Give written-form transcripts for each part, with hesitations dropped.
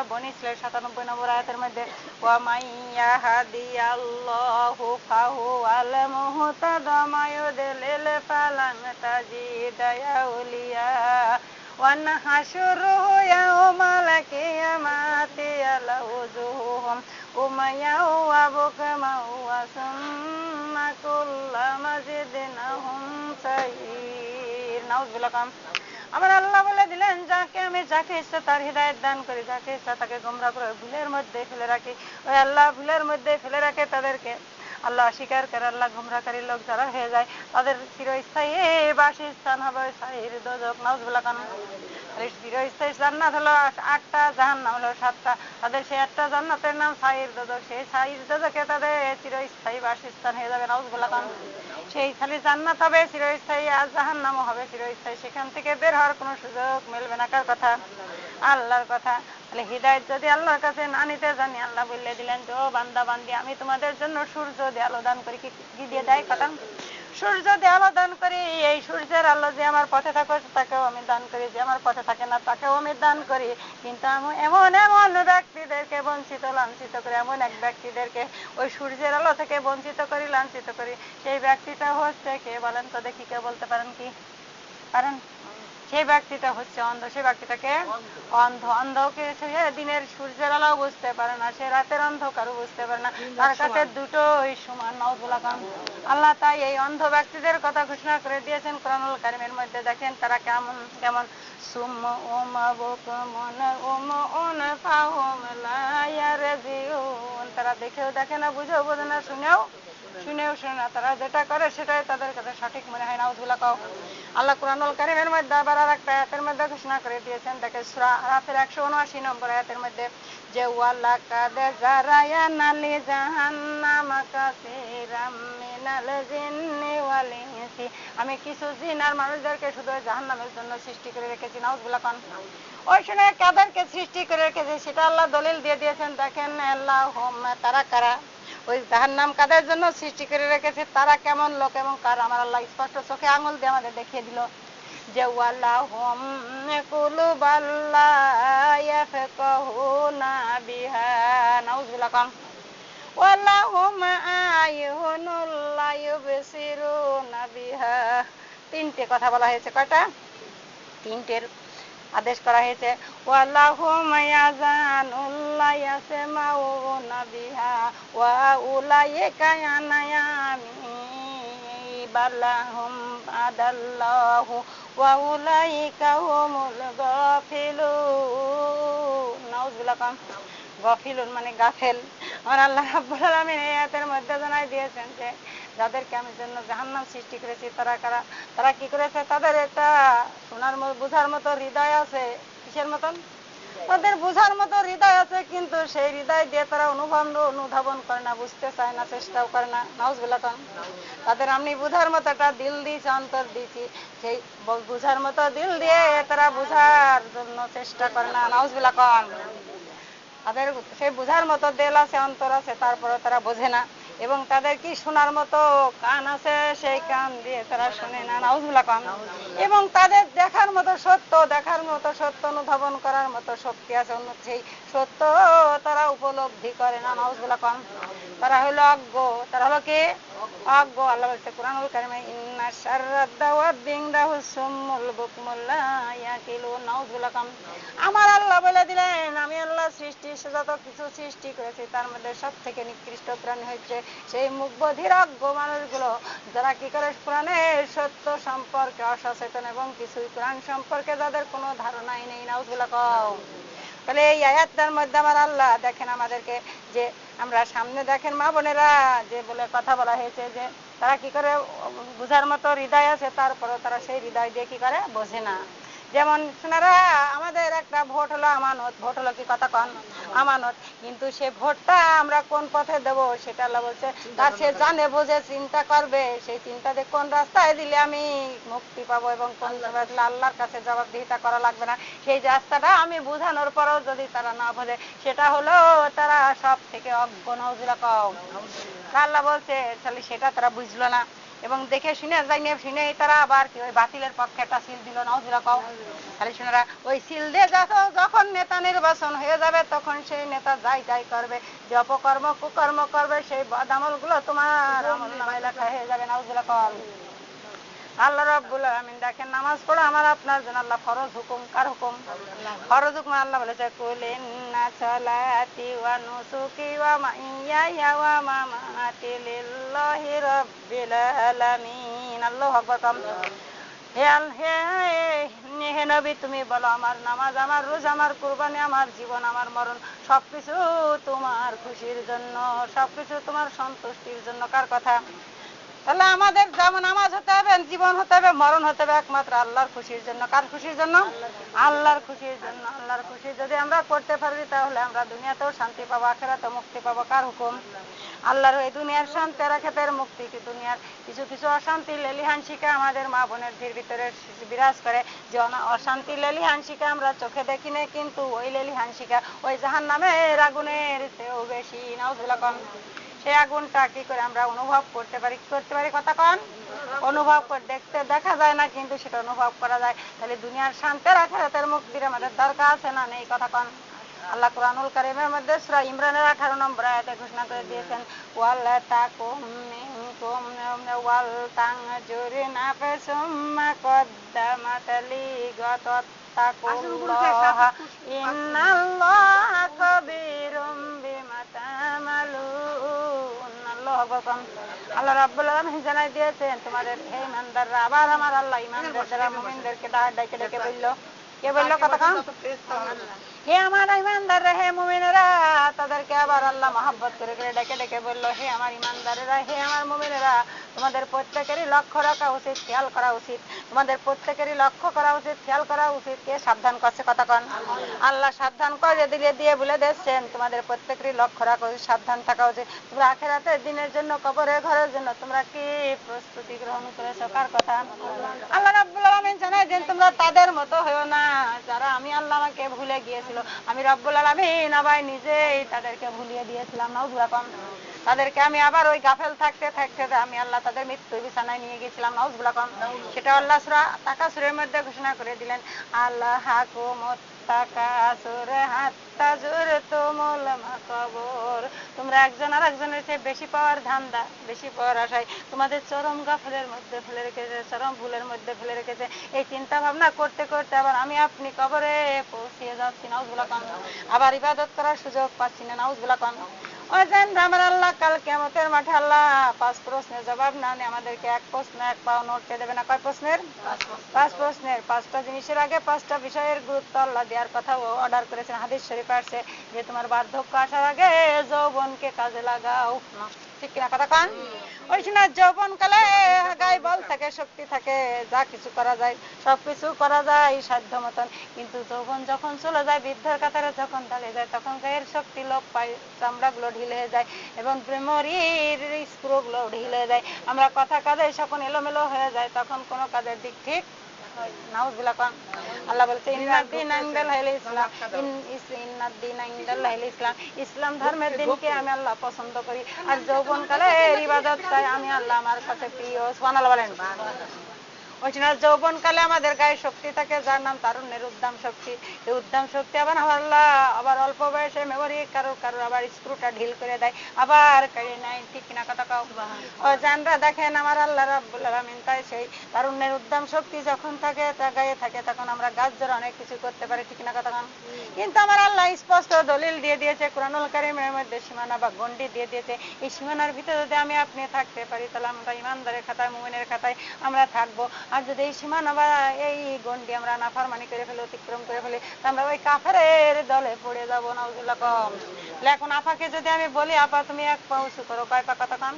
বনী ইসরাঈল 97 নম্বর আয়াতের মধ্যে ওয়া মাইয়াহাদিয়াল্লাহু ফাহুয়াল মুহতাদা মায়ুদলিল ফালান তাজিদা আউলিয়া ওয়া নাহশুরুহু ইয়াওমাল কিয়ামাতি আলা উজুহুহুম উমাইয়া ওয়া বুকামা ওয়া সুম্মা কুল্লামা জিদনাহুম সাইর। নাউযুবিল্লাহ। আমার আল্লাহ বলে দিলেন, যাকে ইচ্ছা তার হিদায়াত দান করি, যাকে ইচ্ছা তাকে গোমরাহ করে ভুলের মধ্যে ফেলে রাখি। ওই আল্লাহ ভুলের মধ্যে ফেলে রাখে তাদেরকে, আল্লাহ অস্বীকার করে, আল্লাহ গোমরাহকারী লোক যারা হয়ে যায় তাদের চিরস্থায়ী বাসস্থান হবে সাইর, দোজখ। নাউযুবিল্লাহ। চিরস্থায়ী জান্নাত হলো 8টা, জাহান্নাম হলো 7টা। তাদের সেই 8টা জান্নাতের নাম সাইর, দোজখ। সেই সাইর, দোজখে তাদের চিরস্থায়ী বাসস্থান হয়ে যাবে। নাউযুবিল্লাহ। সেই খালি জান্নাত হবে চিরস্থায়ী, আর জাহান্নামও হবে চিরস্থায়ী। সেখান থেকে বের হওয়ার কোনো সুযোগ মিলবে না। কার কথা? আল্লাহর কথা। তাহলে হিদায়াত যদি আল্লাহর কাছে না নিতে জানি, আল্লাহ বলে দিলেন যে ও বান্দা বান্দি, আমি তোমাদের জন্য সূর্য দিয়ে আলো দান করি। কি দিয়ে দেয় কথা? সূর্য দিয়ে আলো দান করি। এই সূর্যের আলো যে আমার পথে থাকে তাকেও আমি দান করি, যে আমার পথে থাকে না তাকেও আমি দান করি। কিন্তু আমি এমন এমন ব্যক্তিদেরকে বঞ্চিত লাঞ্ছিত করি, এমন এক ব্যক্তিদেরকে ওই সূর্যের আলো থেকে বঞ্চিত করি, লাঞ্ছিত করি। সেই ব্যক্তিটা হচ্ছে কে বলেন তো দেখি? কে বলতে পারেন? কি পারেন? সেই ব্যক্তিটা হচ্ছে অন্ধ। সেই ব্যক্তিটাকে অন্ধ। অন্ধকে দিনের সূর্যের আলো বুঝতে পারে না, সে রাতের অন্ধকারও বুঝতে পারে না, তার কাছে দুটোই সমান। নাউযুবিল্লাহ। আল্লাহ তাই এই অন্ধ ব্যক্তিদের কথা ঘোষণা করে দিয়েছেন কোরআনুল কারীমের মধ্যে। দেখেন তারা কেমন কেমন তারা দেখেও দেখে না, বুঝেও বোঝে না, শুনেও শুনে না। তারা যেটা করে সেটাই তাদের কাছে সঠিক মনে হয়। নাউযুবিল্লাহ। আল্লাহ কুরআনুল কারীমের মধ্যে আবার আরেকটা আয়াতের মধ্যে ঘোষণা করে দিয়েছেন। দেখে সূরা আরাফের 179 নম্বর আয়াতের মধ্যে যে ওয়ালাকাদ যারায়ানা লি জাহান্নামা কাসীরাম মিনাল জিন্নি ওয়াল ইনসি, আমি কিছু জিন আর মানুষদেরকে শুধু জাহান্নামের জন্য সৃষ্টি করে রেখেছি। নাউযুবিল্লাহ। ওই সময় কাদেরকে সৃষ্টি করে রেখেছে সেটা আল্লাহ দলিল দিয়ে দিয়েছেন। দেখেন আল্লাহুম, তারা কারা, ওই জাহান্নাম কাদের জন্য সৃষ্টি করে রেখেছে, তারা কেমন লোক এবং কার, আমার আল্লাহ স্পষ্ট চোখে আঙুল দিয়ে আমাদের দেখিয়ে দিল যে ওয়ালাহুম কুলুবাল লা ইয়াফকাহুনা বিহা। নাউযুবিল্লাহ। ওয়ালাহুম আয়ুনুল লা ইউবসিরুনা বিহা। 3টে কথা বলা হয়েছে। কয়টা? 3টের আদেশ করা হয়েছে। ওয়ালাহুম ইয়াযানুল লা ইয়াসমাউনা বিহা ওয়া উলাইকা আনায়ামি বালাহুম আদাল্লাহু ওয়া উলাইকা হুমুল গাফিলুন। নাউযুবিল্লাহ। গাফিলুন মানে গাফেল। আমার আল্লাহ রাব্বুল আলামিন এই আয়াতের মধ্যে জানাই দিয়েছেন যে যাদেরকে আমি জন্য জাহান্নাম সৃষ্টি করেছি তারা কারা। তারা কি করেছে? তাদের একটা শোনার বুঝার মতো হৃদয় আছে। কিসের মতন? তাদের বুঝার মতো হৃদয় আছে, কিন্তু সেই হৃদয় দিয়ে তারা অনুধাবন করে না, বুঝতে চায় না, চেষ্টাও করে না। নাউযুবিল্লাহ। তাদের আমি বুঝার মতো একটা দিল দিয়েছি, অন্তর দিয়েছি, সেই বুঝার মতো দিল দিয়ে তারা বুঝার জন্য চেষ্টা করে না। নাউযুবিল্লাহ। তাদের সেই বুঝার মতো দিল আছে, অন্তর আছে, তারপরে তারা বোঝে না। এবং তাদের কি শোনার মতো কান আছে, সেই কান দিয়ে তারা শোনে না। নাউযুবিল্লাহ। এবং তাদের দেখার মতো সত্য অনুধাবন করার মতো শক্তি আছে, সেই সত্য তারা উপলব্ধি করে না। নাউযুবিল্লাহ। তারা হলো অজ্ঞ। তারা হলো কি? অজ্ঞ। আল্লাহ বলছে কুরআনুল কারীমে ইন্না শাররাদ দাওয়াবি ইনদাহুস সুম্মুল বুকমুল লা ইয়াকিলুন। নাউযুবিল্লাহ। আমার আল্লাহ বলে দিলেন, আমি আল্লাহ যত কিছু সৃষ্টি করেছি তার মধ্যে সব থেকে নিকৃষ্ট প্রাণী হচ্ছে সেই মুখবধির অজ্ঞ মানুষগুলো, যারা কি করে কোরআনের সত্য সম্পর্কে অসচেতন এবং কিছুই কোরআন সম্পর্কে যাদের কোনো ধারণাই নেই। নাউযুবিল্লাহ। তাহলে এই আয়াতটার মধ্যে আমার আল্লাহ দেখেন আমাদেরকে, যে আমরা সামনে দেখেন মা বোনেরা যে বলে কথা বলা হয়েছে যে তারা কি করে বুঝার মতো হৃদয় আছে, তারপরে তারা সেই হৃদয় দিয়ে কি করে? বোঝে না। যেমন শোনারা, আমাদের একটা ভোট হলো আমানত। ভোট হলো কি? কথা কন, আমানত। কিন্তু সে ভোটটা আমরা কোন পথে দেব সেটা আল্লাহ বলছে তার সে জানে বুঝে চিন্তা করবে, সেই চিন্তা দিয়ে কোন রাস্তায় দিলে আমি মুক্তি পাবো এবং কোন রাস্তায় আল্লাহর কাছে জবাবদিহিতা করা লাগবে না, সেই রাস্তাটা আমি বোঝানোর পরেও যদি তারা না বোঝে, সেটা হলো তারা সব থেকে অজ্ঞ। নাউযুবিল্লাহ। আল্লাহ বলছে তাহলে সেটা তারা বুঝলো না। এবং দেখে শুনে জানিয়ে শুনে তারা আবার কি ওই বাতিলের পক্ষে একটা সিল দিল, নাউজুবিল্লাহ কও। তাহলে শোনারা ওই সিল দিয়ে যখন নেতা নির্বাচন হয়ে যাবে তখন সেই নেতা যাই যাই করবে, যে অপকর্ম কুকর্ম করবে সেই বদামল গুলো তোমার আমল নামায় লেখা হয়ে যাবে, নাউজুবিল্লাহ কও। আল্লাহ রাব্বুল আলামিন দেখেন নামাজ পড়া আমার আপনার জন্য আল্লাহ ফরজ হুকুম। কার হুকুম? ফরজ হুকুম। আল্লাহ বলেছে কুল ইন্না সালাতি ওয়া নুসুকি ওয়া মাহিয়ায়া ওয়া মামাতি লিল্লাহি রাব্বিল আলামিন। আল্লাহু আকবার। হে নবী তুমি বলো আমার নামাজ, আমার রোজা, আমার কুরবানি, আমার জীবন, আমার মরণ সবকিছু তোমার খুশির জন্য, সবকিছু তোমার সন্তুষ্টির জন্য। কার কথা? তাহলে আমাদের যেমন নামাজ হতে হবে, জীবন হতে হবে, মরণ হতে হবে একমাত্র আল্লাহর খুশির জন্য। কার খুশির জন্য? আল্লাহর খুশির জন্য। আল্লাহর খুশি যদি আমরা করতে পারি তাহলে আমরা দুনিয়াতেও শান্তি পাবো, আখিরাতেও মুক্তি পাবো। কার হুকুম? আল্লাহর। এই দুনিয়ার শান্তি রাখাতের মুক্তি কি দুনিয়ার কিছু কিছু অশান্তি লেলিহান শিখা আমাদের মা বোনের ভিতরে বিরাজ করে, যে অশান্তি লেলিহান শিখা আমরা চোখে দেখি না, কিন্তু ওই লেলিহান শিখা ওই জাহান্নামের আগুনের চেয়েও বেশি, নাউজুবিল্লাহ। সেই আগুনটা কি করে আমরা অনুভব করতে পারি? কি করতে পারি? কথা কন। অনুভব করে দেখতে দেখা যায় না, কিন্তু সেটা অনুভব করা যায়। তাহলে দুনিয়ার শান্তির আখিরাতের মুক্তির আমাদের দরকার আছে না নেই? কথা কন। আল্লাহ কুরআনুল কারীমের মধ্যে সূরা ইমরানের 18 নম্বর আয়াতে ঘোষণা করে দিয়েছেন, ওয়ালা তাকুম মিনকুম ওয়াল তানজুর নাফসুম মা কদ্দামাত লিগাতাত্তাকুল্লাহ ইন্নাল্লাহা খাবীরুম বিমা তা'মালুন। আল্লাহু আকবার। আল্লাহ রাব্বুল আলামিন জানাই দিয়েছেন তোমাদের হে ঈমানদাররা। আবার আমার আল্লাহ ঈমানদাররা মুমিনদেরকে ডেকে ডেকে বলল, কে বলল? কথা কন। হে আমার ঈমানদাররা, হে মুমিনেরা, তাদেরকে আবার আল্লাহ মহব্বত করে করে ডেকে ডেকে বলল, হে আমার ঈমানদারেরা, হে আমার মুমিনেরা, তোমাদের প্রত্যেকেরই লক্ষ্য রাখা উচিত, খেয়াল করা উচিত। তোমাদের প্রত্যেকেরই লক্ষ্য করা উচিত, খেয়াল করা উচিত। কে সাবধান করছে? কথা কন। আল্লাহ সাবধান করে দিয়ে বলে দিচ্ছেন তোমাদের প্রত্যেকেরই লক্ষ্য রাখা উচিত, সাবধান থাকা উচিত। তোমরা আখিরাতের দিনের জন্য, কবরের ঘরের জন্য তোমরা কি প্রস্তুতি গ্রহণ করেছো? কার কথা? আল্লাহ রাব্বুল আলামিন জানাই দেন তোমরা তাদের মতো হয়ো না যারা আমি আল্লাহ আমাকে ভুলে গিয়েছিল। আমি রব্বুল আলামিন আবার নিজেই তাদেরকে ভুলিয়ে দিয়েছিলাম, নাউজুবিল্লাহ। তাদেরকে আমি আবার ওই গাফেল থাকতে থাকতে আমি আল্লাহ তাদের মৃত্যু বিছানায় নিয়ে গেছিলাম, নাউজুবিল্লাহ। সেটা আল্লাহ সূরা তাকাসুরের মধ্যে ঘোষণা করে দিলেন, আল্লাহ হাকুমুত তাকাসুর হাত্তা যুরতুমুল মাকাবুর। তোমরা একজন আর একজনের চেয়ে বেশি পাওয়ার ধান্দা, বেশি পাওয়ার আশায় তোমাদের চরম গাফলের মধ্যে ফেলে রেখেছে, চরম ভুলের মধ্যে ফেলে রেখেছে। এই চিন্তা ভাবনা করতে করতে আবার আমি আপনি কবরে পৌঁছিয়ে যাচ্ছি, নাউজুবিল্লাহ। আবার ইবাদত করার সুযোগ পাচ্ছি না, নাউজুবিল্লাহ। ওই যেন আমার আল্লাহ কাল কিয়ামতের মাঠে আল্লাহ 5 প্রশ্নের জবাব না নিয়ে আমাদেরকে এক প্রশ্ন এক পাও নড়তে দেবে না। কয় প্রশ্নের? 5 প্রশ্নের। 5টা জিনিসের আগে 5টা বিষয়ের গুরুত্ব আল্লাহ দেওয়ার কথা অর্ডার করেছেন। হাদিস শরীফে আসছে যে তোমার বার্ধক্য আসার আগে যৌবনকে কাজে লাগাও। ঠিক কিনা? কথা কন। ওই সময় যৌবন কালে গায়ে বল থাকে, শক্তি থাকে, যা কিছু করা যায় সবকিছু করা যায় সাধ্য মতন। কিন্তু যৌবন যখন চলে যায়, বৃদ্ধের কাতারে যখন দাঁড়িয়ে যায়, তখন গায়ের শক্তি লোপ পায়, চামড়াগুলো ঢিলে হয়ে যায় এবং মেমোরির স্ক্রুগুলো ঢিলে হয়ে যায়। আমরা কথা কাজে যখন এলোমেলো হয়ে যায় তখন কোনো কাজের দিক ঠিক নাউজুবিল্লাহ। আল্লাহ বলছে ইসলাম, ইসলাম ধর্মের দিনকে আমি আল্লাহ পছন্দ করি, আর যৌবনকালে ইবাদতটাই আমি আল্লাহ আমার কাছে প্রিয়। সুবহানাল্লাহ বলেন। ওই জন্য যৌবনকালে আমাদের গায়ে শক্তি থাকে, যার নাম তারুণ্যের উদ্দাম শক্তি। এই উদ্দাম শক্তি আবার আল্লাহ আবার অল্প বয়সে মেমোরি কারোর কারোর আবার স্ক্রুটা ঢিল করে দেয়, আবার কাড়িয়ে নেয়। ঠিক কিনা? কথা কাও। ও জানরা দেখেন আমার আল্লাহ রাব্বুল আলামিন তাই সেই তারুণ্যের উদ্দাম শক্তি যখন থাকে তা গায়ে থাকে, তখন আমরা গাছ জোড়া অনেক কিছু করতে পারি। ঠিক কিনা? কথা কান। কিন্তু আমার আল্লাহ স্পষ্ট দলিল দিয়ে দিয়েছে কুরআনুল কারীমের মধ্যে, সীমানা বা গণ্ডি দিয়ে দিয়েছে। এই সীমানার ভিতরে যদি আমি আপনি থাকতে পারি তাহলে আমরা ঈমানদারের খাতায়, মুমিনের খাতায় আমরা থাকবো। আর যদি এই সীমানা বা এই গণ্ডি আমরা নাফরমানি করে ফেলি, অতিক্রম করে ফেলি, আমরা ওই কাফেরের দলে পড়ে যাবো, নাউজুবিল্লাহ। এখন আপাকে যদি আমি বলি, আপা তুমি এক পা উঁচু করো, কয় পা? কথা কান।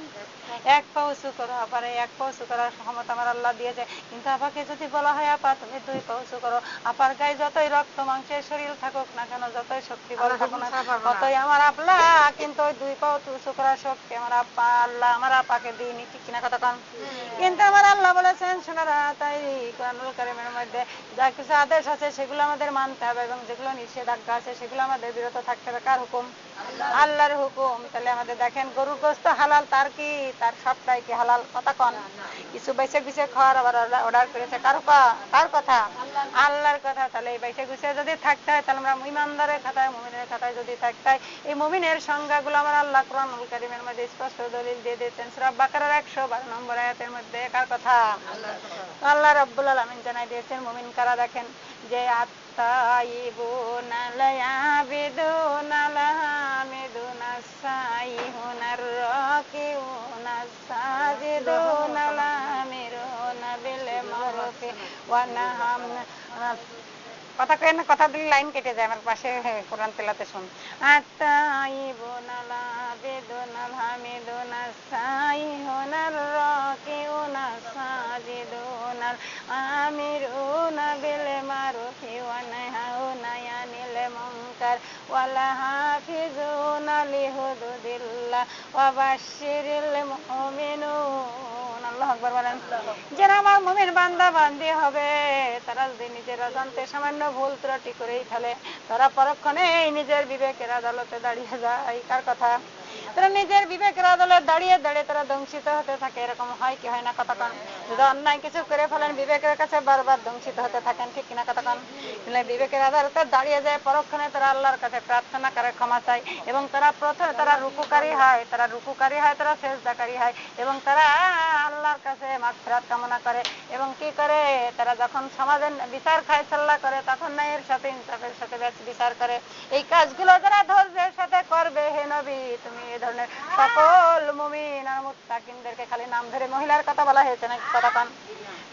এক পা উঁচু করো। আপারে এক পা উঁচু করার ক্ষমতা আমার আল্লাহ দিয়েছে। কিন্তু আপাকে যদি বলা হয় আপা তুমি 2 পা উঁচু করো, আপার গায়ে যতই রক্ত মাংসের শরীর থাকুক না কেন, যতই শক্তি বল থাকুক না, ততই আমার আল্লাহ কিন্তু ওই 2 পা উঁচু করার শক্তি আমার আপা আল্লাহ আমার আপাকে দিইনি। ঠিক কিনা? কথা কান। কিন্তু আমার আল্লাহ বলেছেন শোনারা, তাই কুরআনুল কারীমের মধ্যে যা কিছু আদেশ আছে সেগুলো আমাদের মানতে হবে এবং যেগুলো নিষেধাজ্ঞা আছে সেগুলো আমাদের বিরত থাকতে হবে। কার হুকুম? আল্লাহর হুকুম। তাহলে আমাদের দেখেন গরুর গোশত হালাল, তার কি তার সবটাই কি হালাল? কথা কন। কিছু বেছে গুছে খাওয়ার আবার অর্ডার করেছে, কার কথা? আল্লাহর কথা। তাহলে এই বেছে গুছে যদি থাকতে হয়, তাহলে আমরা ইমানদারের খাতায়, মুমিনের খাতায় যদি থাকতে হয়, এই মুমিনের সংজ্ঞাগুলো আমার আল্লাহ কুরআনুল কারীমের মধ্যে স্পষ্ট দলিল দিয়ে দিয়েছেন। সূরা বাকারার 112 নম্বর আয়াতের মধ্যে। কার কথা? আল্লাহ রাব্বুল আলামিন জানাই দিয়েছেন মুমিন কারা দেখেন, যে আত-তাইয়িবুনা আল-আবিদুনা আল-হামিদুনা আস-সাইহুনা আর-রাকিউনা আস-সাজিদুনা আল-আমিরুনা বিল মারুফি ওয়া নাহাউনা। কথা কই না, কথা দিলে লাইন কেটে যায়। আমার পাশে কোরআন তেলাতে শুন। আত-তাইয়িবুনা আল-আবিদুনা আল-হামিদুনা আস-সাইহুনা আর-রাকিউনা আস-সাজিদুনা আল-আমিরুনা বিল মারুফি ওয়া নাহাউনা আনিল মুনকার ওয়াল হাফিজুনা লিহুদুদিল্লাহ ওয়া বাশশিরিল মুমিনুন। আল্লাহু আকবার বলেন। যারা আমার মুমিন বান্দা বান্দি হবে, তারা যদি নিজেরা জানতে সামান্য ভুল ত্রুটি করেই ফেলে, তারা পরক্ষণে নিজের বিবেকের আদালতে দাঁড়িয়ে যায়। কার কথা? তারা নিজের বিবেকের আদালতে দাঁড়িয়ে দাঁড়িয়ে তারা দংশিত হতে থাকে। এরকম হয় কি হয় না? কথা কন। যদি অন্যায় কিছু করে ফেলেন, বিবেকের কাছে বারবার দংশিত হতে থাকেন, ঠিক কিনা? কথা কন। বিবেকের আদালতে দাঁড়িয়ে যায়, পরক্ষণে তারা আল্লাহর কাছে প্রার্থনা করে, ক্ষমা চায়, এবং তারা প্রথমে তারা রুকুকারী হয়, তারা সেজদাকারী হয়, এবং তারা আল্লাহর কাছে মাগফিরাত কামনা করে, এবং কি করে, তারা যখন সমাজের বিচার ফায়সালা করে, তখন ন্যায়ের সাথে ইনসাফের সাথে বিচার করে। এই কাজগুলো যারা ধৈর্যের সাথে করবে, হে নবী, তুমি এই ধরনের সকল মুমিন আর মুত্তাকিনদেরকে, খালি নাম ধরে মহিলার কথা বলা হয়েছে না? কথা কন।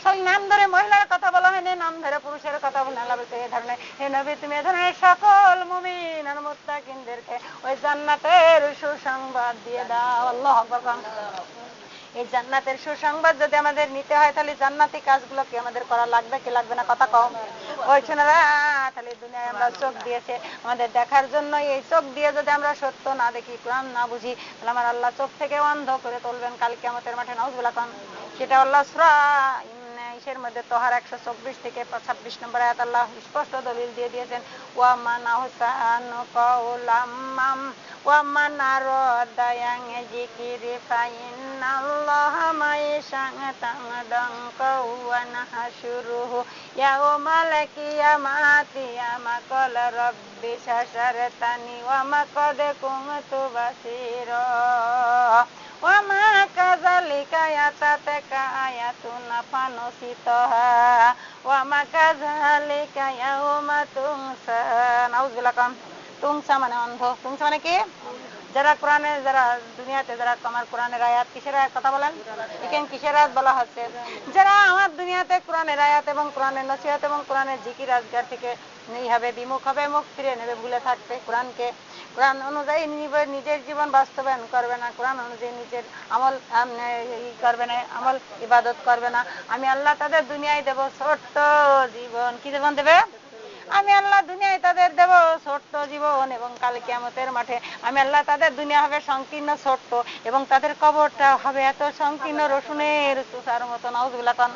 খালি নাম ধরে মহিলার কথা বলা হয়নি, নাম ধরে পুরুষের কথা বলা হয়েছে। এই ধরনের, হে নবী, তুমি এই ধরনের সকল মুমিন আর মুত্তাকিনদেরকে ওই জান্নাতের সুসংবাদ দিয়ে দাও। আল্লাহু আকবার। এই জান্নাতের সুসংবাদ যদি আমাদের নিতে হয়, তাহলে জান্নাতি কাজগুলো কি আমাদের করা লাগবে কি লাগবে না? কথা কম। ওই শোনারা, তাহলে দুনিয়ায় আমরা চোখ দিয়েছে আমাদের দেখার জন্য। এই চোখ দিয়ে যদি আমরা সত্য না দেখি, কোরআন না বুঝি, তাহলে আমার আল্লাহ চোখ থেকে অন্ধ করে তুলবেন কাল কিয়ামতের মাঠে। নাউজুবিল্লাহ কন। সেটা আল্লাহ সূরা ইসের মধ্যে তোহার 124 থেকে 26 নম্বর আয়াত আল্লাহ স্পষ্ট দলিল দিয়ে দিয়েছেন। ওয়া মান আহসানু কাওলাম ওয়া মান আরাদা আন যিকরি ফাইন্নাল্লাহা মা'আশ-শাহতান ওয়া নাহশুরুহু ইয়াওমাল কিয়ামাতি মা ক্বালা রাব্বি শাশারতানি ওয়া মা ক্বাদ কুনতু বাসীরা ওয়া মা কাযালিকা ইয়াতাকা আয়াতুনা ফানসিতাহা ওয়া মা কাযালিকা ইয়াউমা তুনসা। নাউজুবিল্লাহ কন। তুনসা মানে অন্ধ। তুনসা মানে কি? যারা কোরআনে, যারা দুনিয়াতে, যারা আমার কোরআনের আয়াত, কিসের আয়াত কথা বলেন? এখানে কিসের আয়াত বলা হচ্ছে? যারা আমার দুনিয়াতে কোরআনের আয়াত এবং কোরআনের নসিহত এবং কোরআনের জিকির আজগার থেকে হবে বিমুখ হবে, মুখ ফিরে নেবে, ভুলে থাকবে, কোরআন অনুযায়ী নিজের জীবন বাস্তবায়ন করবে না, কোরআন অনুযায়ী নিজের আমল করবে না, আমল ইবাদত করবে না, আমি আল্লাহ তাদের দুনিয়ায় দেব ছোট্ট জীবন। কি জীবন দেবে? আমি আল্লাহ দুনিয়ায় তাদের দেব ছোট্ট জীবন, এবং কাল কিয়ামতের মাঠে আমি আল্লাহ তাদের দুনিয়া হবে সংকীর্ণ ছোট্ট, এবং তাদের কবরটা হবে এত সংকীর্ণ রসুনের চুষার মতো। নাউজুবিল্লাহ কন।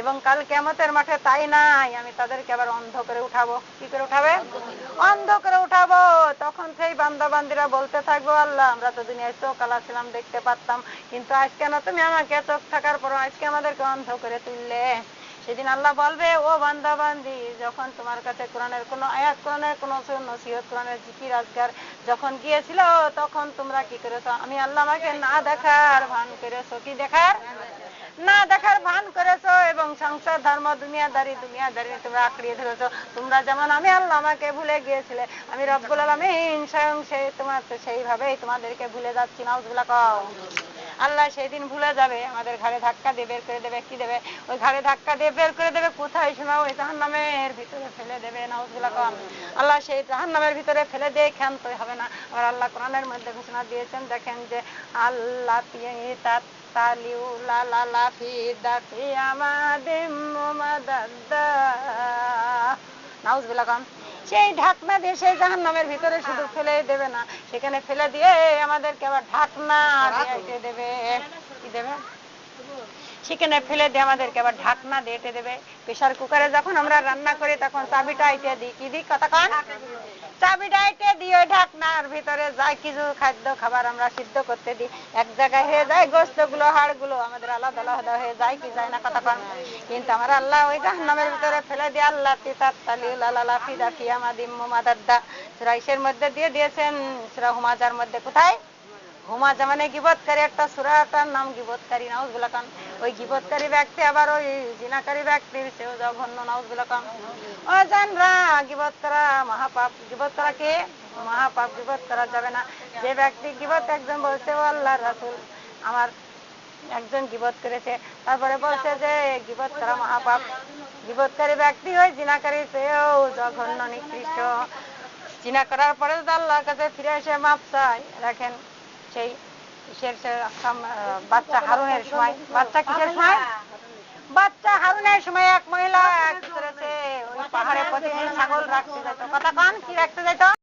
এবং কাল কিয়ামতের মাঠে তাই নাই, আমি তাদেরকে আবার অন্ধ করে উঠাবো। কি করে উঠাবে? অন্ধ করে উঠাবো। তখন সেই বান্দা বান্দিরা বলতে থাকবো, আল্লাহ, আমরা তো দুনিয়ায় চোখ আলা ছিলাম, দেখতে পারতাম, কিন্তু আজ কেন তুমি আমাকে চোখ থাকার পর আজকে আমাদেরকে অন্ধ করে তুললে? সেদিন আল্লাহ বলবে, ও বান্দা বান্দি, যখন তোমার কাছে কোরআনের কোনো আয়াত, কোরআনের কোনো নসিহত, কোরআনের জিকির আজগার যখন গিয়েছিল, তখন তোমরা কি করেছো? আমি আল্লাহ আমাকে না দেখার ভান করেছো। কি দেখার? না দেখার ভান করেছো, এবং সংসার ধর্ম দুনিয়াদারি তোমরা আঁকড়িয়ে ধরেছো। তোমরা যেমন আমি আল্লাহ আমাকে ভুলে গিয়েছিলে, আমি রব্বুল আলামিন স্বয়ং সেইভাবেই তোমাদেরকে ভুলে যাচ্ছি। নাউজুবিল্লাহ কও। আল্লাহ সেই দিন ভুলে যাবে, আমাদের ঘাড়ে ধাক্কা দিয়ে বের করে দেবে। কি দেবে? ওই ঘাড়ে ধাক্কা দিয়ে বের করে দেবে। কোথায় শোনাও? ওই জাহান্নামের ভিতরে ফেলে দেবে। নাউজুবিল্লাহ কও। আল্লাহ সেই জাহান্নামের ভিতরে ফেলে দিয়ে ক্ষান্ত হবে না। আর আল্লাহ কোরআনের মধ্যে ঘোষণা দিয়েছেন, দেখেন, যে আল্লাহ নাউজুবিল্লাহ কন। সেই ঢাকনা দিয়ে সেই জাহান্নামের ভিতরে শুধু ফেলে দেবে না, সেখানে ফেলে দিয়ে আমাদেরকে আবার ঢাকনা দিয়ে দেবে। কি দেবে? সেখানে ফেলে দিয়ে আমাদেরকে আবার ঢাকনা দিয়ে দেবে। প্রেসার কুকারে যখন আমরা রান্না করি, তখন চাবিটা আইতে দিই। কি দিই? কথা কন। চাবিটা এঁটে দিই ওই ঢাকনার ভিতরে যাই কিছু খাদ্য খাবার আমরা সিদ্ধ করতে দিই, এক জায়গায় হয়ে যায় গোস্ত গুলো হাড় গুলো আমাদের আলাদা আলাদা হয়ে যায়, কি যায় না কথা কন। কিন্তু আমার আল্লাহ ওই জাহান্নামের ভিতরে ফেলে দিয়ে আল্লাহ তিতাত্তালিউলালালা ফিদা ফিয়ামাদিম মুমাদাদ্দা সূরা ইসের মধ্যে দিয়ে দিয়েছেন, সূরা হুমাজার মধ্যে। কোথায়? হুমাজা মানে গীবতকারী একটা সূরাটার নাম গীবতকারী, নাউজুবিল্লাহ খান। ওই গীবতকারী ব্যক্তি আবার ওই জিনাকারী ব্যক্তির সেও জঘন্য, নাউজুবিল্লাহ খান। ও জানরা গীবত করা মহাপাপ, গীবত করা কে মহাপাপ, গীবত করা যাবে না। যে ব্যক্তি গীবত, একজন বলছে ও আল্লাহর রাসূল আমার একজন গীবত করেছে, তারপরে বলছে যে গীবত করা মহাপাপ। গীবতকারী ব্যক্তি ওই জিনাকারী সেও জঘন্য নিকৃষ্ট। জিনা করার পরে যদি আল্লাহর কাছে ফিরে এসে মাপ চায়, দেখেন সেই বাচ্চা হারুনের সময়, বাচ্চা কিসের সময়? বাচ্চা হারুনের সময় এক মহিলা কি করেছে, ওই পাহাড়ে প্রতিদিন ছাগল রাখতে যেত, কথা কন, কি রাখতে যেত?